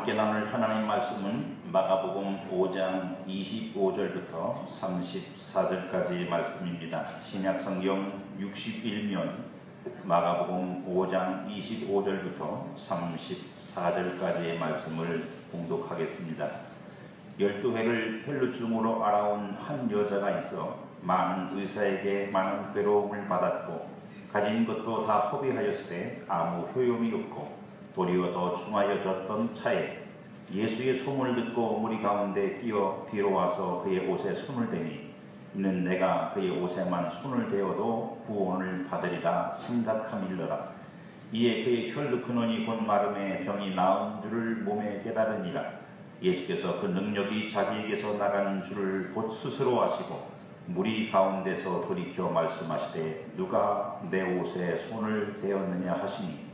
함께 나눌 하나님 말씀은 마가복음 5장 25절부터 34절까지의 말씀입니다. 신약성경 61면 마가복음 5장 25절부터 34절까지의 말씀을 봉독하겠습니다. 12회를 혈루증으로 앓아온 한 여자가 있어 많은 의사에게 많은 괴로움을 받았고 가진 것도 다 허비하였으되 아무 효용이 없고 도리어 더 중하여졌던 차에 예수의 소문을 듣고 무리 가운데 뛰어 뒤로 와서 그의 옷에 손을 대니 이는 내가 그의 옷에만 손을 대어도 구원을 받으리라 생각함일러라. 이에 그의 혈루 근원이 곧 마름에 병이 나은 줄을 몸에 깨달으니라. 예수께서 그 능력이 자기에게서 나가는 줄을 곧 스스로 아시고 무리 가운데서 돌이켜 말씀하시되 누가 내 옷에 손을 대었느냐 하시니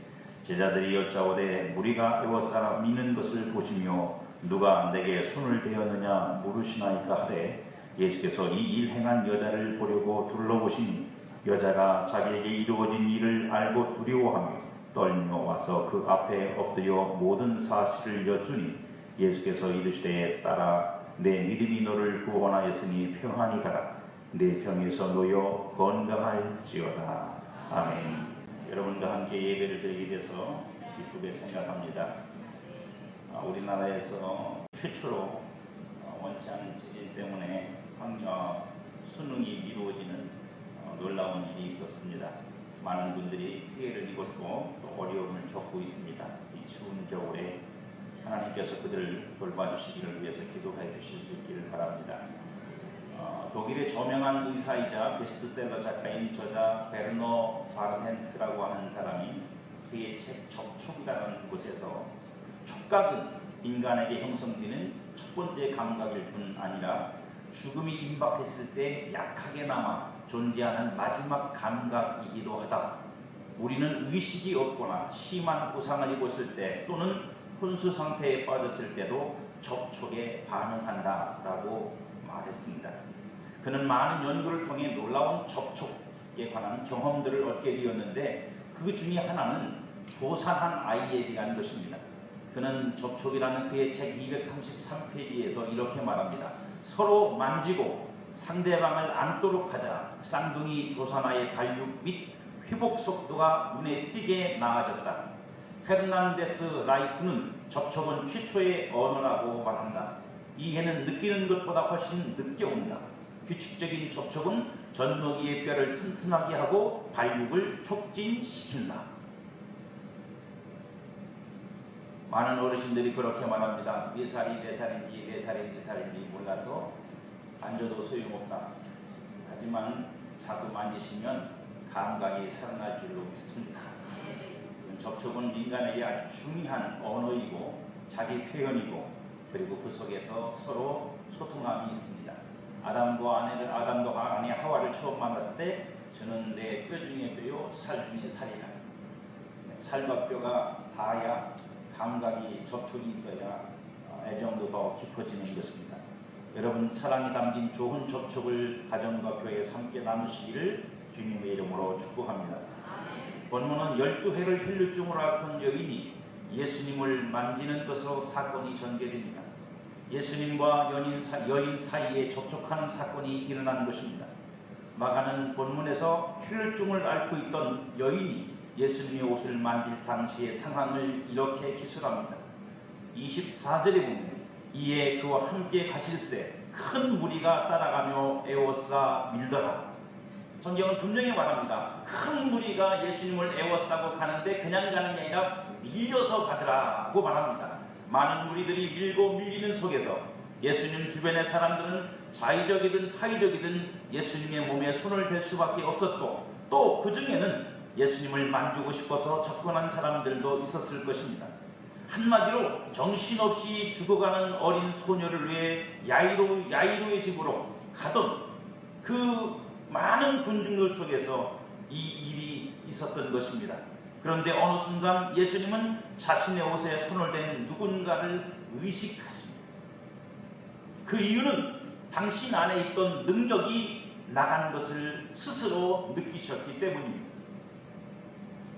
제자들이 여짜오되 무리가 애워싸 미는 것을 보시며 누가 내게 손을 대었느냐 물으시나이까 하되 예수께서 이 일 행한 여자를 보려고 둘러보시니 여자가 자기에게 이루어진 일을 알고 두려워하며 떨며 와서 그 앞에 엎드려 모든 사실을 여쭈니 예수께서 이르시되 딸아 내 믿음이 너를 구원하였으니 평안히 가라. 내 병에서 놓여 건강할지어다. 아멘. 여러분과 함께 예배를 드리게 돼서 기쁘게 생각합니다. 우리나라에서 최초로 원치 않은 지진 때문에 수능이 미루어지는 놀라운 일이 있었습니다. 많은 분들이 피해를 입었고 또 어려움을 겪고 있습니다. 이 추운 겨울에 하나님께서 그들을 돌봐주시기를 위해서 기도해 주실 수 있기를 바랍니다. 독일의 저명한 의사이자 베스트셀러 작가인 저자 베르너 바르헨스라고 하는 사람이 그의 책 접촉이라는 곳에서 촉각은 인간에게 형성되는 첫 번째 감각일 뿐 아니라 죽음이 임박했을 때 약하게나마 존재하는 마지막 감각이기도 하다. 우리는 의식이 없거나 심한 부상을 입었을 때 또는 혼수 상태에 빠졌을 때도 접촉에 반응한다 라고 말했습니다. 그는 많은 연구를 통해 놀라운 접촉에 관한 경험들을 얻게 되었는데 그 중에 하나는 조산한 아이에 대한 것입니다. 그는 접촉이라는 그의 책 233페이지에서 이렇게 말합니다. 서로 만지고 상대방을 안도록 하자 쌍둥이 조산아의 발육 및 회복 속도가 눈에 띄게 나아졌다. 페르난데스 라이프는 접촉은 최초의 언어라고 말한다. 이해는 느끼는 것보다 훨씬 늦게 온다. 규칙적인 접촉은 젖먹이의 뼈를 튼튼하게 하고 발육을 촉진시킨다. 많은 어르신들이 그렇게 말합니다. 4살이 4살인지 4살이 4살인지 몰라서 만져도 소용없다. 하지만 자꾸 만지시면 감각이 살아날 줄로 믿습니다. 접촉은 인간에게 아주 중요한 언어이고 자기 표현이고 그리고 그 속에서 서로 소통함이 있습니다. 아담과 아내 하와를 처음 만났을 때 저는 내 뼈 중에 뼈요 살 중에 살이라. 살과 뼈가 닿아야 감각이 접촉이 있어야 애정도 더 깊어지는 것입니다. 여러분 사랑이 담긴 좋은 접촉을 가정과 교회에서 함께 나누시기를 주님의 이름으로 축복합니다. 본문은 12회를 혈루증으로 앓던 여인이 예수님을 만지는 것으로 사건이 전개됩니다. 예수님과 여인 사이에 접촉하는 사건이 일어나는 것입니다. 마가는 본문에서 혈루증을 앓고 있던 여인이 예수님의 옷을 만질 당시의 상황을 이렇게 기술합니다. 24절에 보면 이에 그와 함께 가실새 큰 무리가 따라가며 에워싸 밀더라. 성경은 분명히 말합니다. 큰 무리가 예수님을 에워싸고 가는데 그냥 가는 게 아니라 밀려서 가더라고 말합니다. 많은 무리들이 밀고 밀리는 속에서 예수님 주변의 사람들은 자의적이든 타의적이든 예수님의 몸에 손을 댈 수밖에 없었고 또 그 중에는 예수님을 만지고 싶어서 접근한 사람들도 있었을 것입니다. 한마디로 정신없이 죽어가는 어린 소녀를 위해 야이로의 집으로 가던 그 많은 군중들 속에서 이 일이 있었던 것입니다. 그런데 어느 순간 예수님은 자신의 옷에 손을 댄 누군가를 의식하십니다. 그 이유는 당신 안에 있던 능력이 나간 것을 스스로 느끼셨기 때문입니다.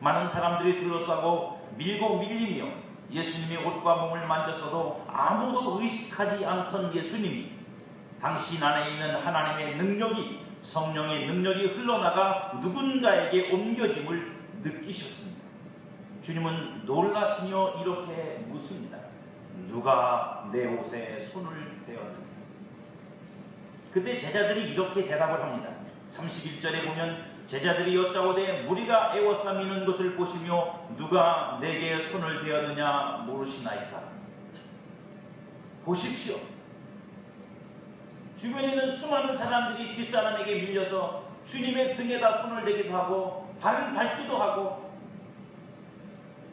많은 사람들이 둘러싸고 밀고 밀리며 예수님의 옷과 몸을 만졌어도 아무도 의식하지 않던 예수님이 당신 안에 있는 하나님의 능력이, 성령의 능력이 흘러나가 누군가에게 옮겨짐을 느끼셨습니다. 주님은 놀라시며 이렇게 묻습니다. 누가 내 옷에 손을 대었느냐? 그때 제자들이 이렇게 대답을 합니다. 31절에 보면 제자들이 여짜오되 무리가 애워싸미는 것을 보시며 누가 내게 손을 대었느냐 모르시나이까? 보십시오. 주변에 있는 수많은 사람들이 뒷사람에게 밀려서 주님의 등에다 손을 대기도 하고 발을 밟기도 하고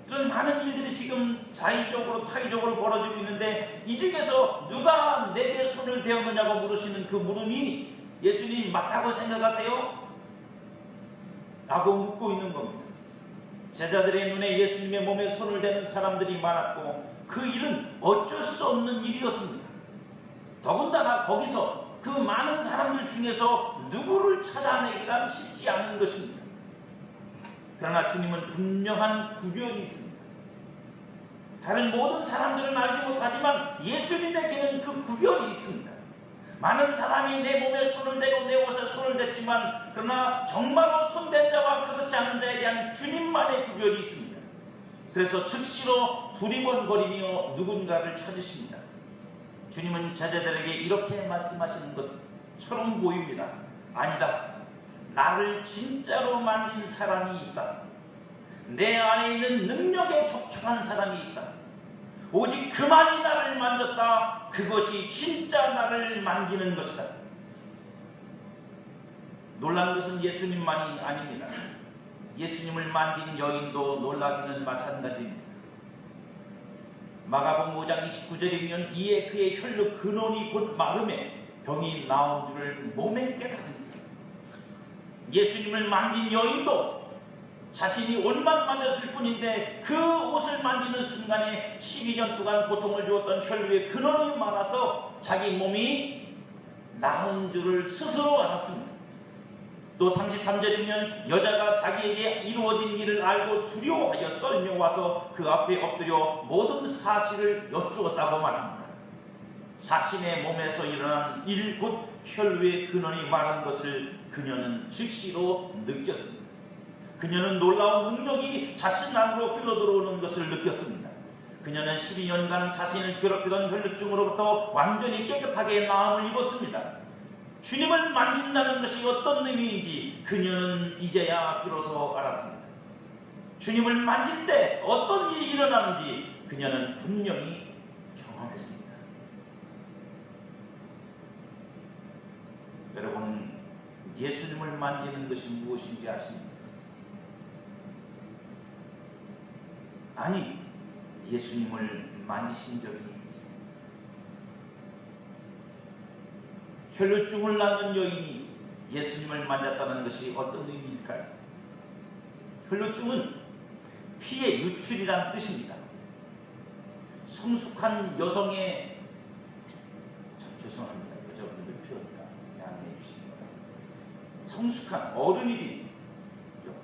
이런 많은 일들이 지금 자의적으로 타의적으로 벌어지고 있는데 이 중에서 누가 내게 손을 대었느냐고 물으시는 그 물음이 예수님 맞다고 생각하세요? 라고 묻고 있는 겁니다. 제자들의 눈에 예수님의 몸에 손을 대는 사람들이 많았고 그 일은 어쩔 수 없는 일이었습니다. 더군다나 거기서 그 많은 사람들 중에서 누구를 찾아내기가 쉽지 않은 것입니다. 그러나 주님은 분명한 구별이 있습니다. 다른 모든 사람들은 알지 못하지만 예수님에게는 그 구별이 있습니다. 많은 사람이 내 몸에 손을 대고 내 옷에 손을 댔지만 그러나 정말로 손댄 자와 그렇지 않은 자에 대한 주님만의 구별이 있습니다. 그래서 즉시로 두리번거리며 누군가를 찾으십니다. 주님은 제자들에게 이렇게 말씀하시는 것처럼 보입니다. 아니다. 나를 진짜로 만진 사람이 있다. 내 안에 있는 능력에 촉촉한 사람이 있다. 오직 그만이 나를 만졌다. 그것이 진짜 나를 만지는 것이다. 놀란 것은 예수님만이 아닙니다. 예수님을 만진 여인도 놀라기는 마찬가지입니다. 마가복음 5장 29절이면 이에 그의 혈루 근원이 곧 마름에 병이 나온 줄을 몸에 깨달으니 예수님을 만진 여인도 자신이 옷만 만졌을 뿐인데 그 옷을 만지는 순간에 12년 동안 고통을 주었던 혈루의 근원이 많아서 자기 몸이 나은 줄을 스스로 알았습니다. 또 33절이면 여자가 자기에게 이루어진 일을 알고 두려워하여 떨며와서 그 앞에 엎드려 모든 사실을 여쭈었다고 말합니다. 자신의 몸에서 일어난 일 곧 혈루의 근원이 많은 것을 그녀는 즉시로 느꼈습니다. 그녀는 놀라운 능력이 자신 안으로 흘러들어오는 것을 느꼈습니다. 그녀는 12년간 자신을 괴롭히던 혈루증으로부터 완전히 깨끗하게 나음을 입었습니다. 주님을 만진다는 것이 어떤 의미인지 그녀는 이제야 비로소 알았습니다. 주님을 만질 때 어떤 일이 일어나는지 그녀는 분명히 경험했습니다. 여러분, 예수님을 만지는 것이 무엇인지 아십니까? 아니, 예수님을 만지신 적이 있습니다. 혈루증을 낳는 여인이 예수님을 만졌다는 것이 어떤 의미일까요? 혈루증은 피의 유출이란 뜻입니다. 성숙한 여성의 죄송합니다. 여자분들 표현이라 양해해 주시기 바랍니다. 성숙한 어른이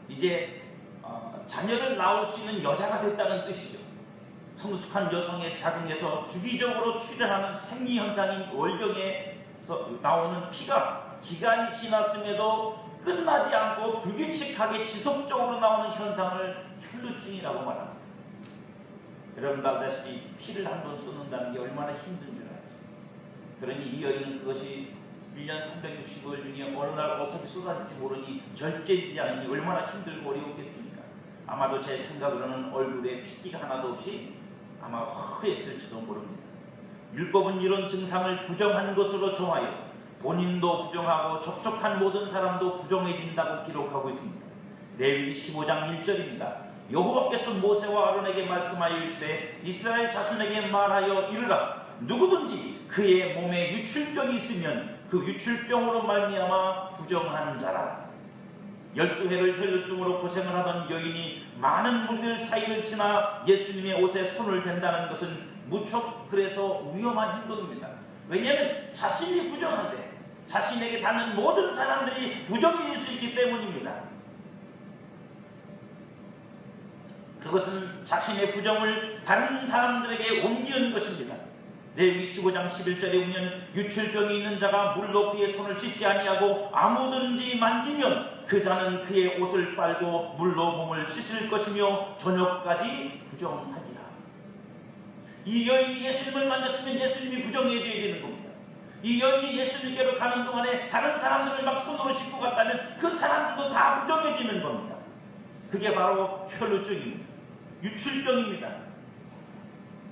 이제 자녀를 낳을 수 있는 여자가 됐다는 뜻이죠. 성숙한 여성의 자궁에서 주기적으로 출현하는 생리현상인 월경에서 나오는 피가 기간이 지났음에도 끝나지 않고 불규칙하게 지속적으로 나오는 현상을 혈루증이라고 말합니다. 여러분 알다시피 피를 한 번 쏟는다는 게 얼마나 힘든 줄 알죠. 그러니 이 여인은 그것이 1년 365일 중에 어느 날 어떻게 쏟아질지 모르니 절제되지 않으니 얼마나 힘들고 어려웠겠습니까? 아마도 제 생각으로는 얼굴에 핏기가 하나도 없이 아마 허했을지도 모릅니다. 율법은 이런 증상을 부정한 것으로 정하여 본인도 부정하고 접촉한 모든 사람도 부정해진다고 기록하고 있습니다. 레위기 15장 1절입니다. 여호와께서 모세와 아론에게 말씀하여 이르시되 이스라엘 자손에게 말하여 이르라. 누구든지 그의 몸에 유출병이 있으면 그 유출병으로 말미암아 부정한 자라. 12해를 혈루증으로 고생을 하던 여인이 많은 무리들 사이를 지나 예수님의 옷에 손을 댄다는 것은 무척 그래서 위험한 행동입니다. 왜냐하면 자신이 부정한데 자신에게 닿는 모든 사람들이 부정일 수 있기 때문입니다. 그것은 자신의 부정을 다른 사람들에게 옮기는 것입니다. 레위기 15장 11절에 보면 유출병이 있는 자가 물로 그의 손을 씻지 아니하고 아무든지 만지면 그 자는 그의 옷을 빨고 물로 몸을 씻을 것이며 저녁까지 부정하리라. 이 여인이 예수님을 만났으면 예수님이 부정해줘야 되는 겁니다. 이 여인이 예수님께로 가는 동안에 다른 사람들을 막 손으로 씻고 갔다면 그 사람들도 다 부정해지는 겁니다. 그게 바로 혈루증입니다. 유출병입니다.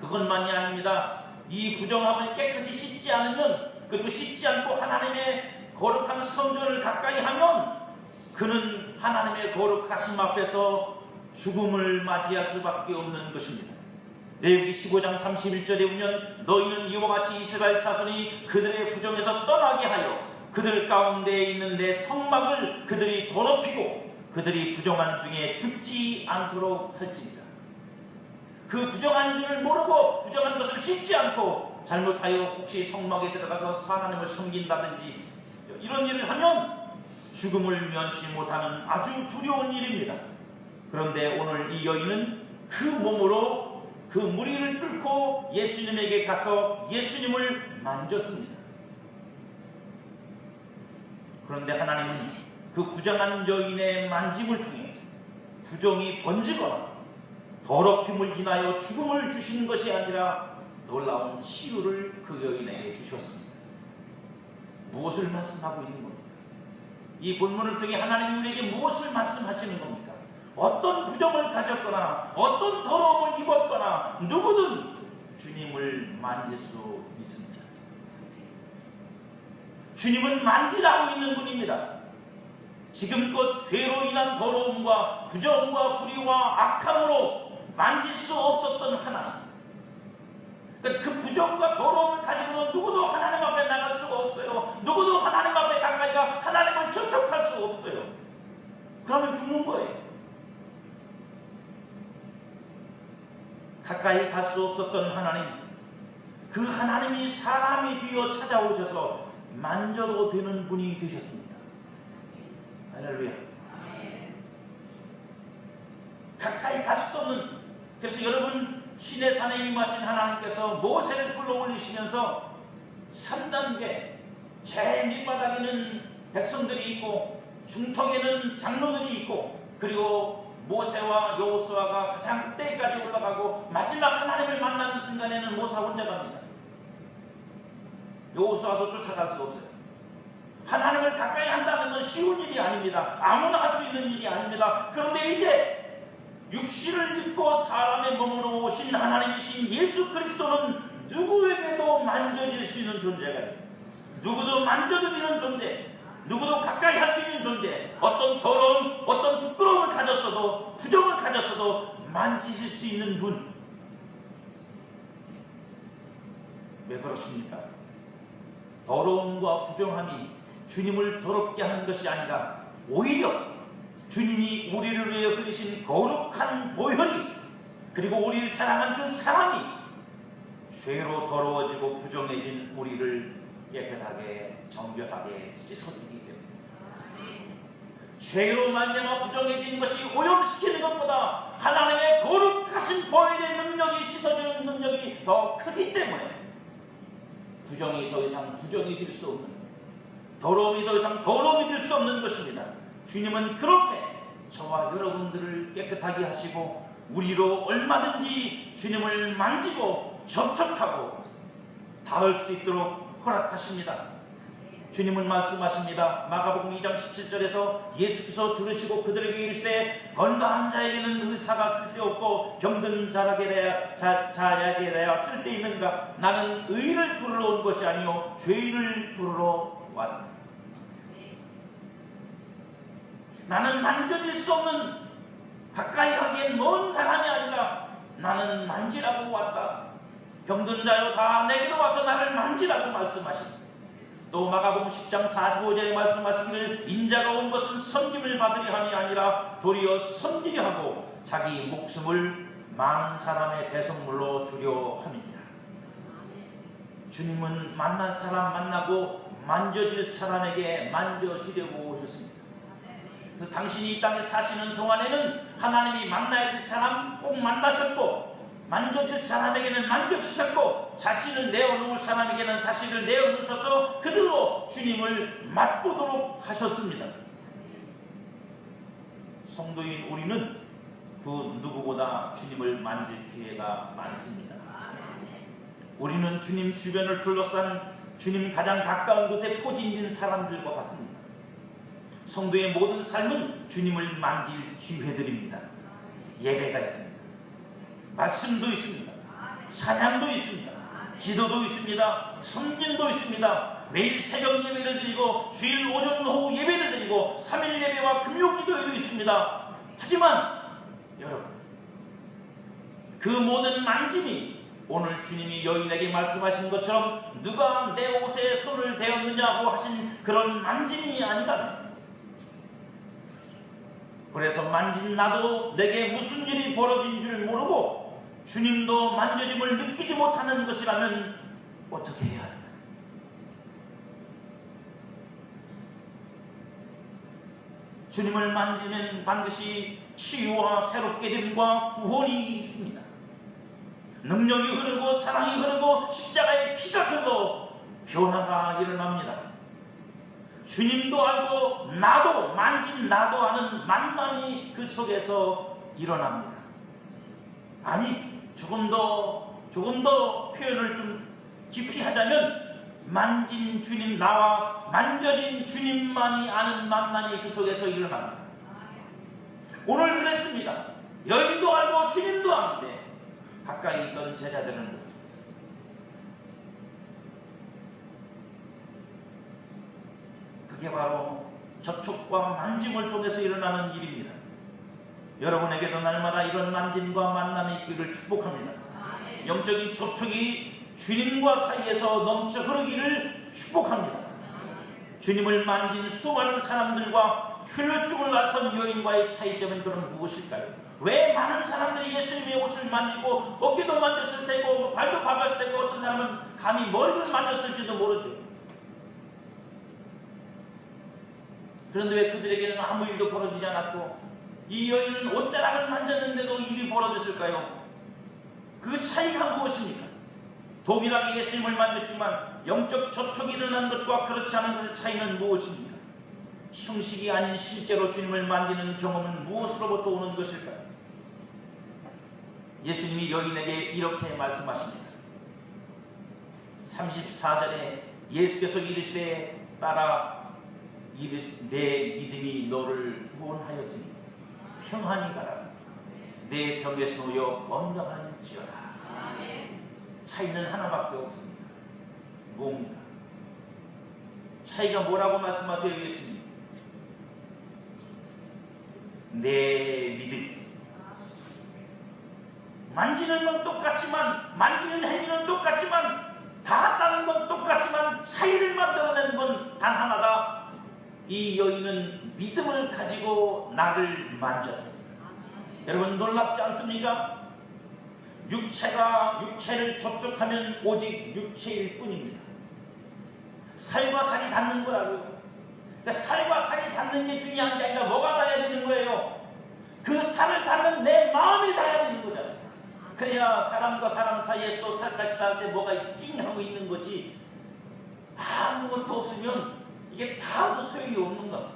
그것만이 아닙니다. 이 부정함을 깨끗이 씻지 않으면, 그리고 씻지 않고 하나님의 거룩한 성전을 가까이 하면 그는 하나님의 거룩하심 앞에서 죽음을 맞이할 수밖에 없는 것입니다. 레위기 15장 31절에 보면 너희는 이와 같이 이스라엘 자손이 그들의 부정에서 떠나게 하여 그들 가운데 있는 내 성막을 그들이 더럽히고 그들이 부정한 중에 죽지 않도록 할지니라. 그 부정한 줄을 모르고 부정한 것을 씻지 않고 잘못하여 혹시 성막에 들어가서 하나님을 섬긴다든지 이런 일을 하면 죽음을 면치 못하는 아주 두려운 일입니다. 그런데 오늘 이 여인은 그 몸으로 그 무리를 뚫고 예수님에게 가서 예수님을 만졌습니다. 그런데 하나님은 그 부정한 여인의 만짐을 통해 부정이 번지거나 더럽힘을 인하여 죽음을 주신 것이 아니라 놀라운 치유를 그 여인에게 주셨습니다. 무엇을 말씀하고 있는 겁니까? 이 본문을 통해 하나님이 우리에게 무엇을 말씀하시는 겁니까? 어떤 부정을 가졌거나 어떤 더러움을 입었거나 누구든 주님을 만질 수 있습니다. 주님은 만지라고 있는 분입니다. 지금껏 죄로 인한 더러움과 부정과 불의와 악함으로 만질 수 없었던 하나님, 그 부정과 더러움을 가지고는 누구도 하나님 앞에 나갈 수가 없어요. 누구도 하나님 앞에 가까이가 하나님을 접촉할 수 없어요. 그러면 죽는 거예요. 가까이 갈 수 없었던 하나님, 그 하나님이 사람이 되어 찾아오셔서 만져도 되는 분이 되셨습니다. 할렐루야. 가까이 갈 수도 없는, 그래서 여러분 신의 산에 임하신 하나님께서 모세를 불러올리시면서 3단계, 제일 밑바닥에는 백성들이 있고 중턱에는 장로들이 있고 그리고 모세와 여호수아가 가장 끝에까지 올라가고 마지막 하나님을 만나는 순간에는 모세 혼자 갑니다. 여호수아도 쫓아갈 수 없어요. 하나님을 가까이 한다는 건 쉬운 일이 아닙니다. 아무나 할 수 있는 일이 아닙니다. 그런데 이제 육신을 입고 사람의 몸으로 오신 하나님이신 예수 그리스도는 누구에게도 만져질 수 있는 존재가 있습니다. 누구도 만져도 되는 존재, 누구도 가까이 할 수 있는 존재, 어떤 더러움, 어떤 부끄러움을 가졌어도 부정을 가졌어도 만지실 수 있는 분. 왜 그렇습니까? 더러움과 부정함이 주님을 더럽게 하는 것이 아니라 오히려 주님이 우리를 위해 흘리신 거룩한 보혈이, 그리고 우리를 사랑한 그 사랑이 죄로 더러워지고 부정해진 우리를 깨끗하게 정결하게 씻어주기 때문에, 죄로 말미암아 부정해진 것이 오염시키는 것보다 하나님의 거룩하신 보혈의 능력이 씻어주는 능력이 더 크기 때문에 부정이 더 이상 부정이 될 수 없는, 더러움이 더 이상 더러움이 될 수 없는 것입니다. 주님은 그렇게 저와 여러분들을 깨끗하게 하시고 우리로 얼마든지 주님을 만지고 접촉하고 닿을 수 있도록 허락하십니다. 주님은 말씀하십니다. 마가복음 2장 17절에서 예수께서 들으시고 그들에게 이르시되 건강한 자에게는 의사가 쓸데없고 병든 자에게야 쓸데있는가? 나는 의인을 부르러 온 것이 아니요 죄인을 부르러 왔다. 나는 만져질 수 없는, 가까이 하기엔 먼 사람이 아니라 나는 만지라고 왔다. 병든 자여 다 내게로 와서 나를 만지라고 말씀하십니다. 또 마가복음 10장 45절에 말씀하시기를 인자가 온 것은 섬김을 받으려 함이 아니라 도리어 섬기려 하고 자기 목숨을 많은 사람의 대속물로 주려 함이니라. 주님은 만난 사람 만나고 만져질 사람에게 만져지려고 오셨습니다. 그래서 당신이 이 땅에 사시는 동안에는 하나님이 만나야 될 사람 꼭 만나셨고, 만져질 사람에게는 만져주셨고, 자신을 내어놓을 사람에게는 자신을 내어놓으셔서 그들로 주님을 맛보도록 하셨습니다. 성도인 우리는 그 누구보다 주님을 만질 기회가 많습니다. 우리는 주님 주변을 둘러싼 주님 가장 가까운 곳에 포진된 사람들과 같습니다. 성도의 모든 삶은 주님을 만질 기회들입니다. 예배가 있습니다. 말씀도 있습니다. 찬양도 있습니다. 기도도 있습니다. 성진도 있습니다. 매일 새벽 예배를 드리고 주일 오전 오후 예배를 드리고 3일 예배와 금요 기도회도 있습니다. 하지만 여러분, 그 모든 만짐이 오늘 주님이 여인에게 말씀하신 것처럼 누가 내 옷에 손을 대었느냐고 하신 그런 만짐이 아니라, 그래서 만진 나도 내게 무슨 일이 벌어진 줄 모르고 주님도 만져짐을 느끼지 못하는 것이라면 어떻게 해야 할까? 주님을 만지면 반드시 치유와 새롭게 됨과 구원이 있습니다. 능력이 흐르고 사랑이 흐르고 십자가의 피가 흘러 변화가 일어납니다. 주님도 알고 나도 만진 나도 아는 만남이 그 속에서 일어납니다. 아니, 조금 더 표현을 좀 깊이 하자면 만진 주님, 나와 만져진 주님만이 아는 만남이 그 속에서 일어납니다. 오늘 그랬습니다. 여인도 알고 주님도 아는데 가까이 있던 제자들은 그게 바로 접촉과 만짐을 통해서 일어나는 일입니다. 여러분에게도 날마다 이런 만짐과 만남이 있기를 축복합니다. 영적인 접촉이 주님과 사이에서 넘쳐 흐르기를 축복합니다. 주님을 만진 수많은 사람들과 혈류증을 앓던 여인과의 차이점은 그럼 무엇일까요? 왜 많은 사람들이 예수님의 옷을 만지고 어깨도 만졌을 테고 발도 밟았을 테고 어떤 사람은 감히 머리를 만졌을지도 모르죠. 그런데 왜 그들에게는 아무 일도 벌어지지 않았고 이 여인은 옷자락을 만졌는데도 일이 벌어졌을까요? 그 차이가 무엇입니까? 동일하게 예수님을 만졌지만 영적 접촉이 일어난 것과 그렇지 않은 것의 차이는 무엇입니까? 형식이 아닌 실제로 주님을 만지는 경험은 무엇으로부터 오는 것일까요? 예수님이 여인에게 이렇게 말씀하십니다. 34절에 예수께서 이르시되 따라 내 믿음이 너를 구원하였으니 평안히 가라. 내 벽에서 놓여 건강할지어다. 차이는 하나밖에 없습니다. 뭡니까? 차이가 뭐라고 말씀하세요, 예수님? 내 믿음. 만지는 건 똑같지만, 만지는 행위는 똑같지만, 다 한다는 건 똑같지만 차이를 만들어내는 건 단 하나다. 이 여인은 믿음을 가지고 나를 만졌다. 여러분 놀랍지 않습니까? 육체를 접촉하면 오직 육체일 뿐입니다. 살과 살이 닿는 거라고요. 그러니까 살과 살이 닿는 게 중요한 게 아니라 뭐가 닿아야 되는 거예요? 그 살을 닿는 내 마음이 닿아야 되는 거잖아요. 그래야 사람과 사람 사이에서도 살같이 닿을 때 뭐가 찡하고 있는 거지, 아무것도 없으면 이게 다도 소용이 없는가.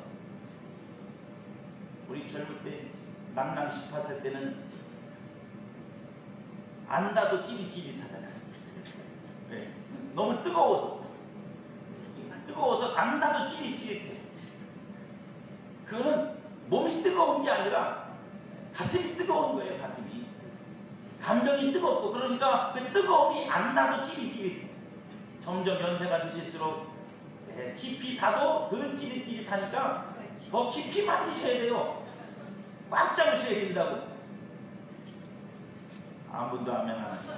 우리 젊을 때 낭낭 싶었을 때는 안다도 찌릿찌릿하잖아요. 네. 너무 뜨거워서 안다도 찌릿찌릿해. 그거는 몸이 뜨거운 게 아니라 가슴이 뜨거운 거예요. 가슴이 감정이 뜨겁고, 그러니까 그 뜨거움이 안다도 찌릿찌릿해. 점점 연세가 드실수록 깊이 타도 덜 찌릿찌릿하니까 더 깊이 만지셔야 돼요. 꽉 잡으셔야 된다고. 아무도 하면 안 하시죠.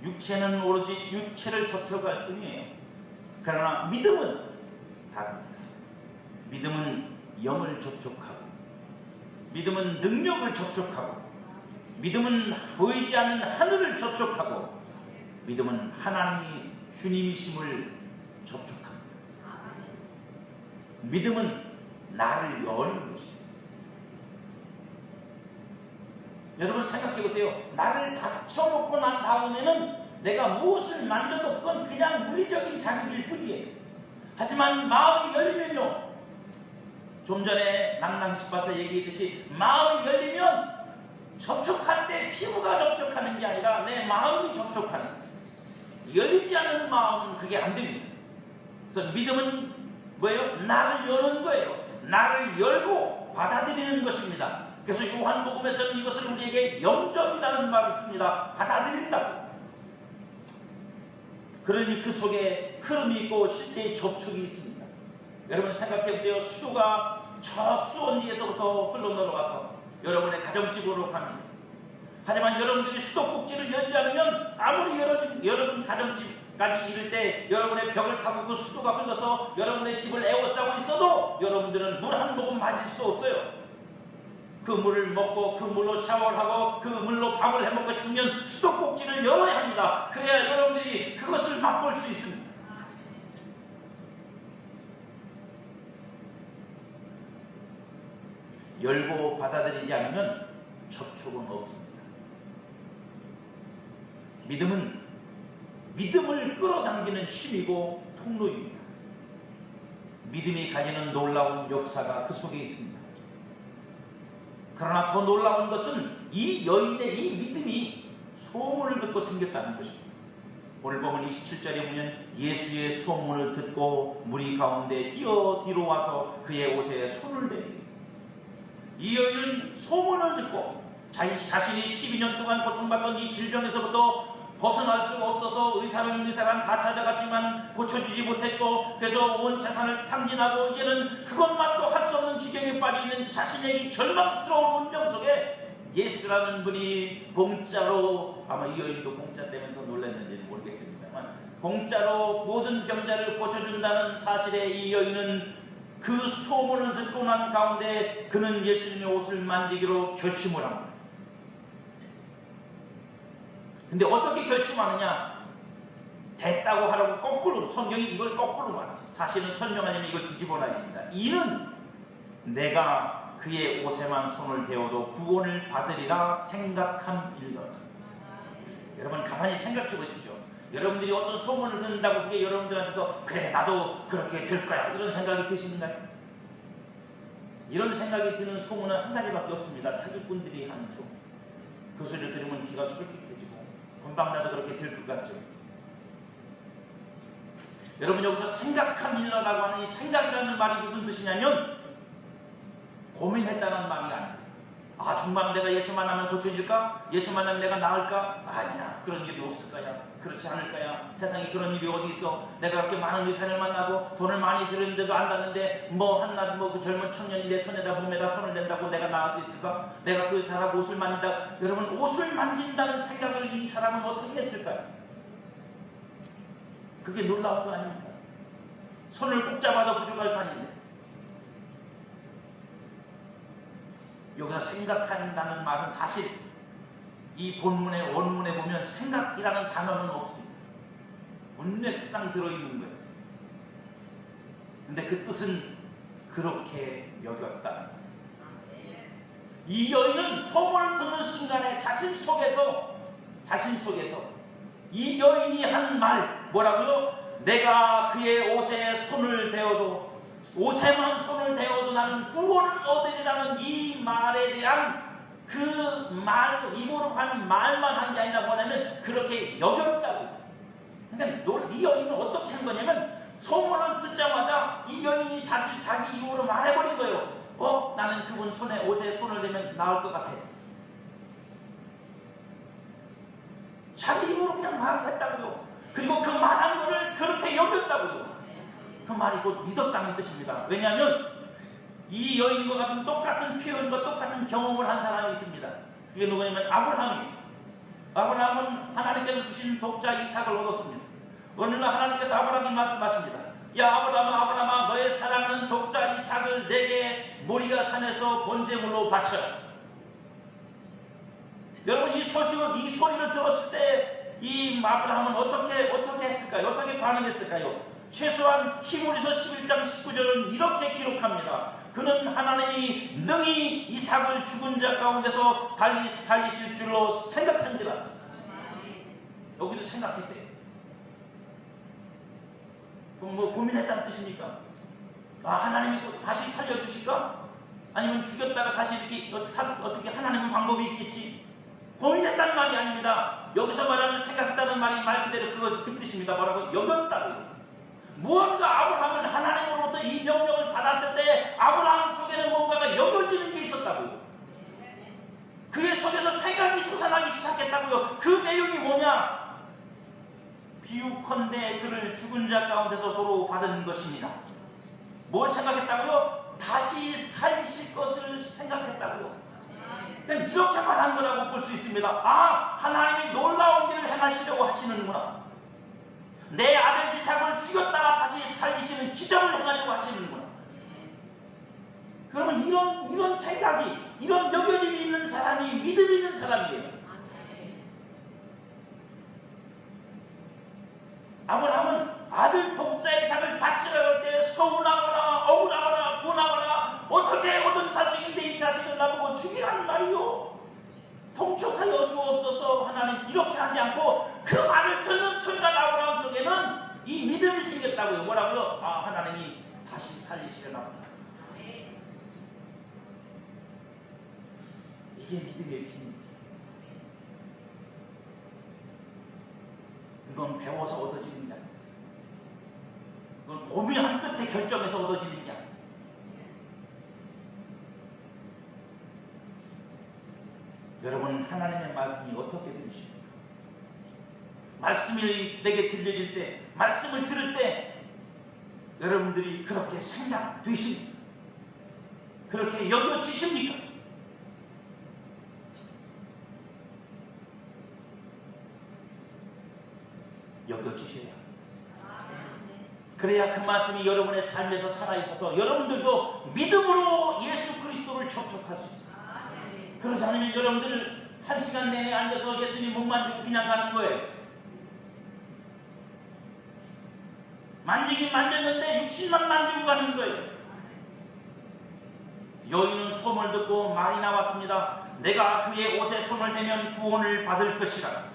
육체는 오로지 육체를 접촉할 뿐이에요. 그러나 믿음은 다릅니다. 믿음은 영을 접촉하고, 믿음은 능력을 접촉하고, 믿음은 보이지 않는 하늘을 접촉하고, 믿음은 하나님이 주님이심을 접촉합니다. 믿음은 나를 여는 것입니다. 여러분 생각해 보세요. 나를 닫혀놓고 난 다음에는 내가 무엇을 만져도 그건 그냥 물리적인 자극일 뿐이에요. 하지만 마음이 열리면요, 좀 전에 낭낭시 봐서 얘기했듯이 마음이 열리면 접촉할 때 피부가 접촉하는 게 아니라 내 마음이 접촉하는 거예요. 열리지 않은 마음은 그게 안 됩니다. 그래서 믿음은 뭐예요? 나를 여는 거예요. 나를 열고 받아들이는 것입니다. 그래서 요한복음에서는 이것을 우리에게 영접이라는 말을 씁니다. 받아들인다고. 그러니 그 속에 흐름이 있고 실제의 접촉이 있습니다. 여러분 생각해 보세요. 수도가 저 수원리에서부터 흘러 넘어가서 여러분의 가정집으로 갑니다. 하지만 여러분들이 수도꼭지를 열지 않으면 아무리 여러분 가정집까지 이를 때 여러분의 벽을 타고 그 수도가 흘러서 여러분의 집을 에워싸고 있어도 여러분들은 물 한 모금 마실 수 없어요. 그 물을 먹고 그 물로 샤워를 하고 그 물로 밥을 해먹고 싶으면 수도꼭지를 열어야 합니다. 그래야 여러분들이 그것을 맛볼 수 있습니다. 열고 받아들이지 않으면 접촉은 없습니다. 믿음은 믿음을 끌어당기는 힘이고 통로입니다. 믿음이 가지는 놀라운 역사가 그 속에 있습니다. 그러나 더 놀라운 것은 이 여인의 이 믿음이 소문을 듣고 생겼다는 것입니다. 오늘 보면 27절에 보면 예수의 소문을 듣고 무리 가운데 뛰어 뒤로 와서 그의 옷에 손을 대립니다. 이 여인은 소문을 듣고 자신이 12년 동안 고통받던 이 질병에서부터 벗어날 수가 없어서 의사는 다 찾아갔지만 고쳐주지 못했고, 그래서 온 재산을 탕진하고 이제는 그것만도 할 수 없는 지경에 빠져있는 자신의 이 절망스러운 운명 속에 예수라는 분이 공짜로, 아마 이 여인도 공짜 때문에 더 놀랐는지는 모르겠습니다만, 공짜로 모든 병자를 고쳐준다는 사실에 이 여인은 그 소문을 듣고 난 가운데 그는 예수님의 옷을 만지기로 결심을 합니다. 근데 어떻게 결심하느냐? 됐다고 하라고 거꾸로, 성경이 이걸 거꾸로 말하죠. 사실은 설명하려면 이걸 뒤집어 놔야 됩니다. 이는 내가 그의 옷에만 손을 대어도 구원을 받으리라 생각한 일이다. 여러분 가만히 생각해 보십시오. 여러분들이 어떤 소문을 듣는다고 그게 여러분들한테서 그래 나도 그렇게 될 거야 이런 생각이 드시는가요? 이런 생각이 드는 소문은 한 가지밖에 없습니다. 사기꾼들이 하는 소문. 그 소리를 들으면 귀가 솔깃해지고 금방 나도 그렇게 될 것 같죠. 여러분 여기서 생각한 일러라고 하는 이 생각이라는 말이 무슨 뜻이냐면 고민했다는 말이 아니에요. 아 정말 내가 예수 만나면 고쳐질까? 예수 만나면 내가 나을까? 아니야, 그런 일이 없을 거야. 그렇지 않을 거야. 세상에 그런 일이 어디 있어. 내가 그렇게 많은 의사를 만나고 돈을 많이 들였는데도 안 낫는데 뭐 한낱 뭐 그 젊은 청년이 내 손에다 몸에다 손을 댄다고 내가 나을 수 있을까? 내가 그 사람 옷을 만진다. 여러분 옷을 만진다는 생각을 이 사람은 어떻게 했을까요? 그게 놀라운 거 아닙니까? 손을 꼭 잡아도 부족할 판인데. 여기서 생각한다는 말은 사실 이 본문의 원문에 보면 생각이라는 단어는 없습니다. 문맥상 들어있는 거예요. 근데 그 뜻은 그렇게 여겼다. 이 여인은 소문을 듣는 순간에 자신 속에서 이 여인이 한 말 뭐라고요? 내가 그의 옷에 손을 대어도 옷에만 손을 대어도 나는 구원을 얻으리라는 이 말에 대한 그 말, 입으로 한 말만 한 게 아니라 뭐냐면 그렇게 여겼다고. 그러니까 이 여인은 어떻게 한 거냐면 소문을 듣자마자 이 여인이 자기 입으로 말해버린 거예요. 나는 그분 옷에 손을 대면 나을 것 같아. 자기 입으로 그냥 말을 했다고요. 그리고 그 말한 거를 그렇게 여겼다고요. 그 말이 곧 믿었다는 뜻입니다. 왜냐하면 이 여인과 같은 똑같은 표현과 똑같은 경험을 한 사람이 있습니다. 그게 누구냐면 아브라함이에요. 아브라함은 하나님께서 주신 독자 이삭을 얻었습니다. 어느 날 하나님께서 아브라함에게 말씀하십니다. 야 아브라함아 너의 사랑하는 독자 이삭을 내게 모리아 산에서 번제물로 바쳐라. 여러분 이 소리를 들었을 때 이 아브라함은 어떻게 했을까요? 어떻게 반응했을까요? 최소한 히브리서 11장 19절은 이렇게 기록합니다. 그는 하나님이 능히 이삭을 죽은 자 가운데서 살리실 줄로 생각한지라. 여기도 생각했대요. 그럼 뭐 고민했다는 뜻입니까? 하나님이 다시 살려주실까? 아니면 죽였다가 다시 이렇게 어떻게 하나님은 방법이 있겠지? 고민했다는 말이 아닙니다. 여기서 말하는 생각했다는 말이 말 그대로 그것이 그 뜻입니다. 뭐라고? 여겼다고요. 무언가 아브라함은 하나님으로부터 이 명령을 받았을 때 아브라함 속에는 뭔가가 여겨지는 게 있었다고요. 그의 속에서 생각이 솟아나기 시작했다고요. 그 내용이 뭐냐? 비유컨대 그를 죽은 자 가운데서 도로 받은 것입니다. 뭘 생각했다고요? 다시 살리실 것을 생각했다고요. 이렇게 말한 거라고 볼 수 있습니다. 하나님이 놀라운 일을 행하시려고 하시는구나. 내 아들 이삭을 죽였다가 다시 살리시는 기적을 행하려고 하시는구나. 그러면 이런 생각이, 이런 여겨짐이 있는 사람이 믿음 있는 사람이에요. 아브라함은 아들 독자 이삭을 바치러 갈 때 서운하거나 억울하거나 분하거나 어떻게 얻은 자식인데 이 자식을 나보고 죽이라는 말이요. 통촉하여 주옵소서. 하나님 이렇게 하지 않고 그 말을 듣는 순간 아브라함 속에는 이 믿음이 생겼다고요. 뭐라고요? 하나님이 다시 살리시려나 보다. 이게 믿음의 비밀이에요. 이건 배워서 얻어지는 게 아니에요. 이건 고민한 끝에 결정해서 얻어지는 게 아니에요. 여러분, 하나님의 말씀이 어떻게 들으십니까? 말씀이 내게 들려질 때, 말씀을 들을 때 여러분들이 그렇게 생각되십니까? 그렇게 여겨지십니까? 여겨지셔야 합니다. 그래야 그 말씀이 여러분의 삶에서 살아있어서 여러분들도 믿음으로 예수 그리스도를 접촉할 수 있습니다. 그렇지 않으면 여러분들 한 시간 내내 앉아서 예수님 못 만지고 그냥 가는 거예요. 만지긴 만졌는데 육신만 만지고 가는 거예요. 여인은 소문을 듣고 말이 나왔습니다. 내가 그의 옷에 손을 대면 구원을 받을 것이라.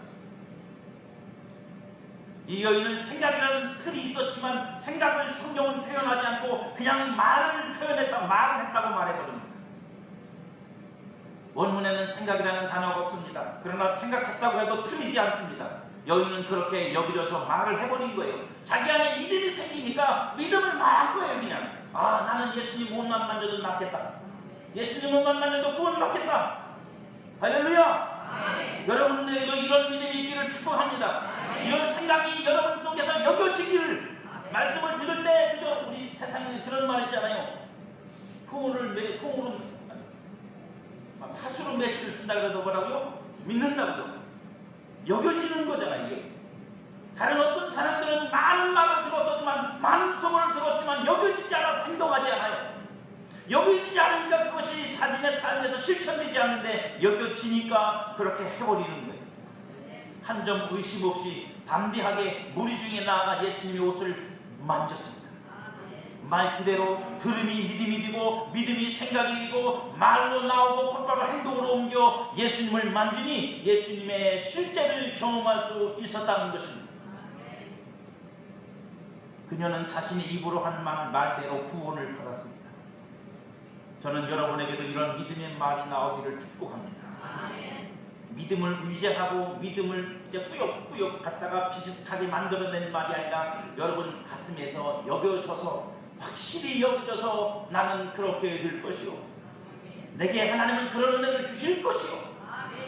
이 여인은 생각이라는 틀이 있었지만 생각을 성경은 표현하지 않고 그냥 말을 했다고 말해버립니다. 원문에는 생각이라는 단어가 없습니다. 그러나 생각했다고 해도 틀리지 않습니다. 여인은 그렇게 여기려서 말을 해버린 거예요. 자기 안에 믿음이 생기니까 믿음을 말한 거예요. 그냥 나는 예수님 옷만 만져도 낫겠다. 예수님 옷만 만져도 구원 받겠다. 할렐루야. 여러분들에게도 이런 믿음이 있기를 축복합니다. 이런 생각이 여러분 속에서 여겨지기를. 말씀을 들을 때 그저 우리 세상에 그런 말 있잖아요. 콩으로 하수로 매실을 쓴다 그래도 뭐라고요? 믿는다고요. 여겨지는 거잖아요. 이게. 다른 어떤 사람들은 많은 말을 들었지만 많은 소문을 들었지만 여겨지지 않아 행동하지 않아요. 여겨지지 않으니까 그것이 자신의 삶에서 실천되지 않는데 여겨지니까 그렇게 해버리는 거예요. 한 점 의심 없이 담대하게 무리 중에 나아가 예수님의 옷을 만졌습니다. 말 그대로 들음이 믿음이 되고 믿음이 생각이 되고 말로 나오고 곧바로 행동으로 옮겨 예수님을 만지니 예수님의 실제를 경험할 수 있었다는 것입니다. 그녀는 자신의 입으로 한 말대로 구원을 받았습니다. 저는 여러분에게도 이런 믿음의 말이 나오기를 축복합니다. 믿음을 의지하고 믿음을 이제 꾸역꾸역 갖다가 비슷하게 만들어낸 말이 아니라 여러분 가슴에서 여겨져서 확실히 여겨져서 나는 그렇게 될 것이요. 내게 하나님은 그런 은혜를 주실 것이요.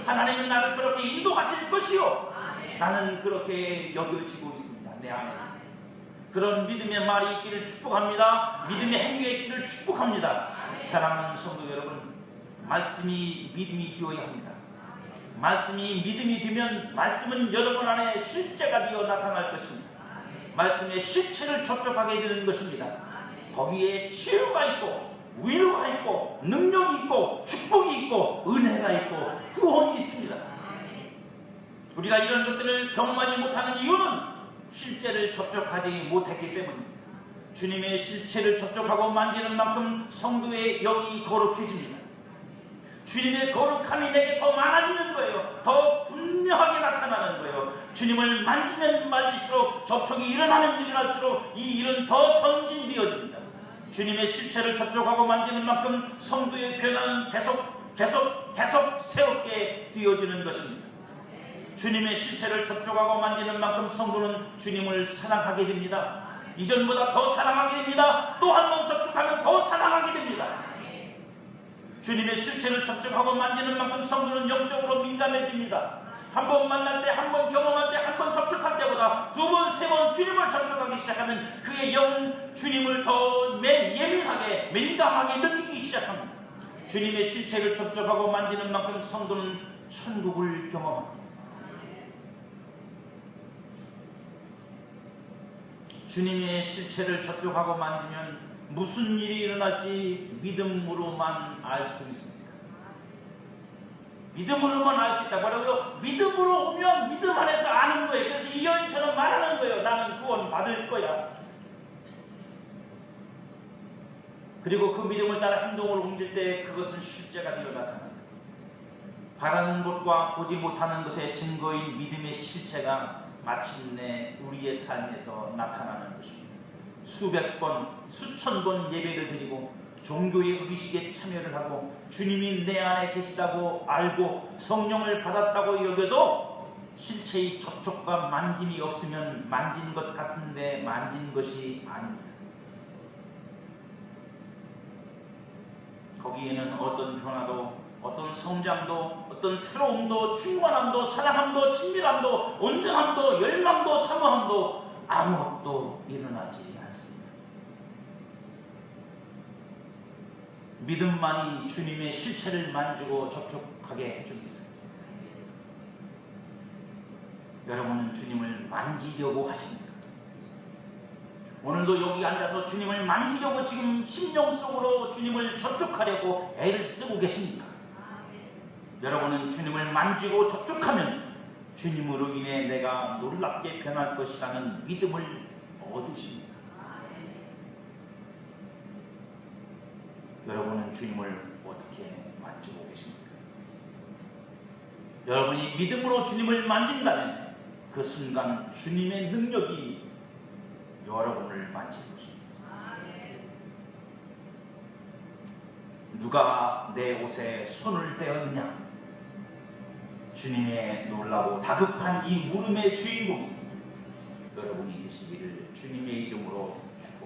하나님은 나를 그렇게 인도하실 것이요. 나는 그렇게 여겨지고 있습니다. 내 안에서. 그런 믿음의 말이 있기를 축복합니다. 믿음의 행위가 있기를 축복합니다. 사랑하는 성도 여러분, 말씀이 믿음이 되어야 합니다. 말씀이 믿음이 되면 말씀은 여러분 안에 실제가 되어 나타날 것입니다. 말씀의 실체를 접촉하게 되는 것입니다. 거기에 치유가 있고 위로가 있고 능력이 있고 축복이 있고 은혜가 있고 구원이 있습니다. 우리가 이런 것들을 경험하지 못하는 이유는 실제를 접촉하지 못했기 때문입니다. 주님의 실체를 접촉하고 만지는 만큼 성도의 영이 거룩해집니다. 주님의 거룩함이 내게 더 많아지는 거예요. 더 분명하게 나타나는 거예요. 주님을 만지면 만질수록 접촉이 일어나면 일어날수록 이 일은 더 전진되어집니다. 주님의 실체를 접촉하고 만지는 만큼 성도의 변화는 계속 새롭게 되어지는 것입니다. 주님의 실체를 접촉하고 만지는 만큼 성도는 주님을 사랑하게 됩니다. 이전보다 더 사랑하게 됩니다. 또 한 번 접촉하면 더 사랑하게 됩니다. 주님의 실체를 접촉하고 만지는 만큼 성도는 영적으로 민감해집니다. 한 번 만날 때, 한 번 경험할 때, 한 번 접촉할 때보다 두 번, 세 번 주님을 접촉하기 시작하면 그의 영은 주님을 더 예민하게, 민감하게 느끼기 시작합니다. 주님의 실체를 접촉하고 만지는 만큼 성도는 천국을 경험합니다. 주님의 실체를 접촉하고 만지면 무슨 일이 일어날지 믿음으로만 알 수 있습니다. 믿음으로만 알 수 있다. 뭐라고요? 믿음으로 오면 믿음 안에서 아는 거예요. 그래서 이 여인처럼 말하는 거예요. 나는 구원 받을 거야. 그리고 그 믿음을 따라 행동을 옮길 때 그것은 실제가 되어 나타납니다. 바라는 것과 보지 못하는 것의 증거인 믿음의 실체가 마침내 우리의 삶에서 나타나는 것입니다. 수백 번, 수천 번 예배를 드리고 종교의 의식에 참여를 하고 주님이 내 안에 계시다고 알고 성령을 받았다고 여겨도 실체의 접촉과 만짐이 없으면 만진 것 같은데 만진 것이 아닙니다. 거기에는 어떤 변화도, 어떤 성장도, 어떤 새로움도, 충만함도, 사랑함도, 친밀함도, 온전함도, 열망도, 사모함도 아무것도 일어나지 않습니다. 믿음만이 주님의 실체를 만지고 접촉하게 해줍니다. 여러분은 주님을 만지려고 하십니까? 오늘도 여기 앉아서 주님을 만지려고 지금 심령 속으로 주님을 접촉하려고 애를 쓰고 계십니까? 여러분은 주님을 만지고 접촉하면 주님으로 인해 내가 놀랍게 변할 것이라는 믿음을 얻으십니까? 여러분은 주님을 어떻게 만지고 계십니까? 여러분이 믿음으로 주님을 만진다면 그 순간 주님의 능력이 여러분을 만질 것입니다. 누가 내 옷에 손을 떼었느냐? 주님의 놀라고 다급한 이 물음의 주인공이 여러분이 되시기를 주님의 이름으로 축복합니다.